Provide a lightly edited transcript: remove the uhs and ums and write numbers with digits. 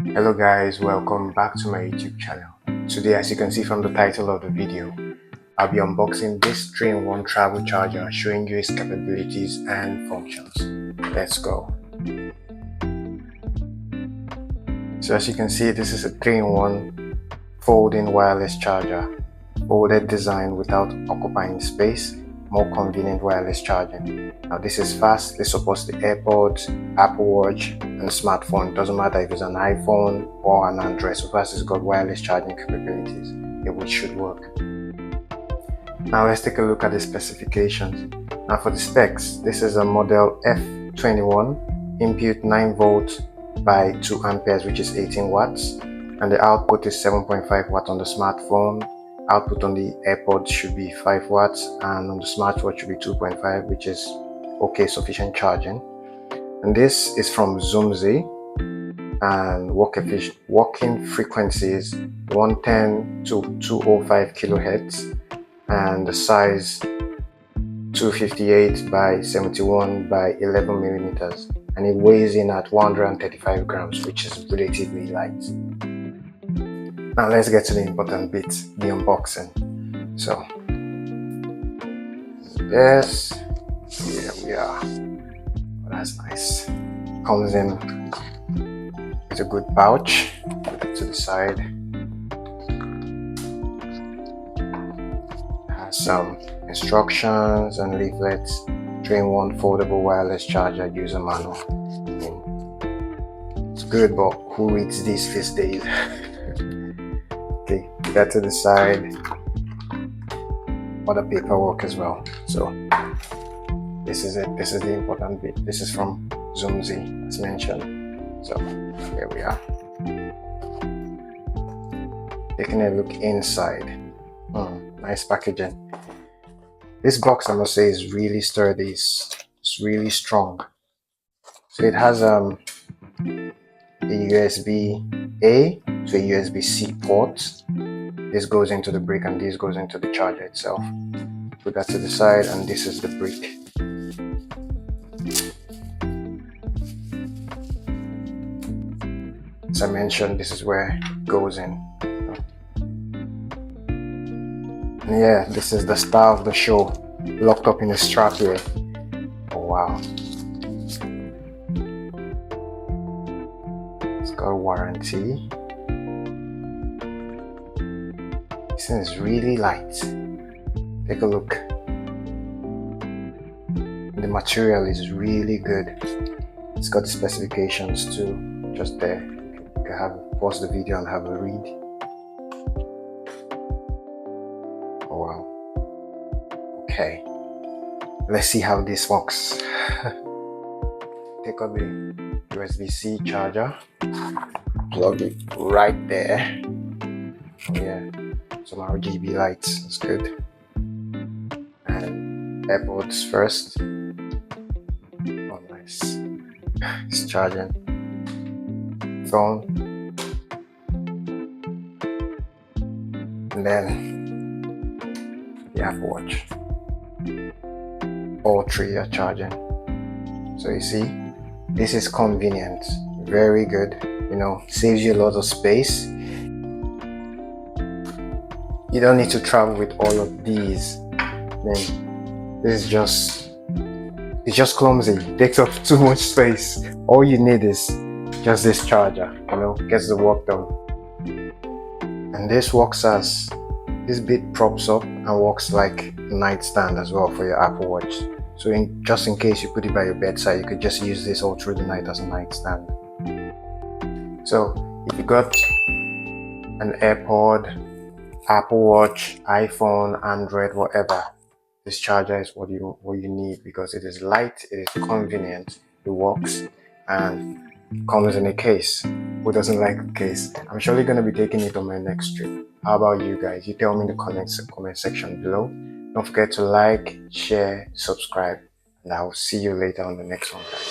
Hello guys, welcome back to my YouTube channel. Today, as you can see from the title of the video, I'll be unboxing this 3-in-1 travel charger, showing you its capabilities and functions. Let's go. So as you can see, this is a 3-in-1 folding wireless charger. Folded design without occupying space, more convenient wireless charging. Now this is fast. This supports the AirPods, Apple Watch and smartphone. Doesn't matter if it's an iPhone or an Android, so fast it's got wireless charging capabilities, it should work. Now let's take a look at the specifications. Now for the specs, this is a model F21, input 9 volts by 2 amperes, which is 18 watts, and the output is 7.5 watts on the smartphone. Output on the AirPods should be 5 watts, and on the smartwatch should be 2.5, which is okay, sufficient charging. And this is from Zumsey, and working frequency is 110 to 205 kilohertz, and the size 258 by 71 by 11 millimeters, and it weighs in at 135 grams, which is relatively light. Now let's get to the important bit, the unboxing. So yes, here we are. Oh, that's nice. Comes in with a good pouch. Put it to the side. Has some instructions and leaflets. 3-in-1 foldable wireless charger user manual. It's good, but who reads these days? Okay, put that to the side. Other paperwork as well. So this is it. This is the important bit. This is from Zumsey, as mentioned. So here we are. Taking a look inside. Nice packaging. This box, I must say, is really sturdy. It's really strong. So it has a USB-A to a USB-C port. This goes into the brick and this goes into the charger itself. Put that to the side, and this is the brick. As I mentioned, this is where it goes in. And yeah, this is the star of the show, locked up in a strap here. Oh wow. It's got a warranty. This thing is really light. Take a look. The material is really good. It's got the specifications too, just there. You can pause the video and have a read. Oh wow. Okay. Let's see how this works. Take out the USB-C charger. Plug it right there. Oh yeah. Some RGB lights, that's good. And AirPods first. Oh nice. It's charging. Phone. And then the Apple Watch. All three are charging. So you see, this is convenient. Very good. You know, saves you a lot of space. You don't need to travel with all of these. Then this is it's just clumsy. It takes up too much space. All you need is just this charger, you know, gets the work done. And this bit props up and works like a nightstand as well for your Apple Watch. So just in case you put it by your bedside, you could just use this all through the night as a nightstand. So if you got an AirPod, Apple Watch, iPhone, Android, whatever, this charger is what you need, because it is light, it is convenient, it works, and comes in a case. Who doesn't like a case? I'm surely going to be taking it on my next trip. How about you guys? You tell me in the comment section below. Don't forget to like, share, subscribe, and I'll see you later on the next one, guys.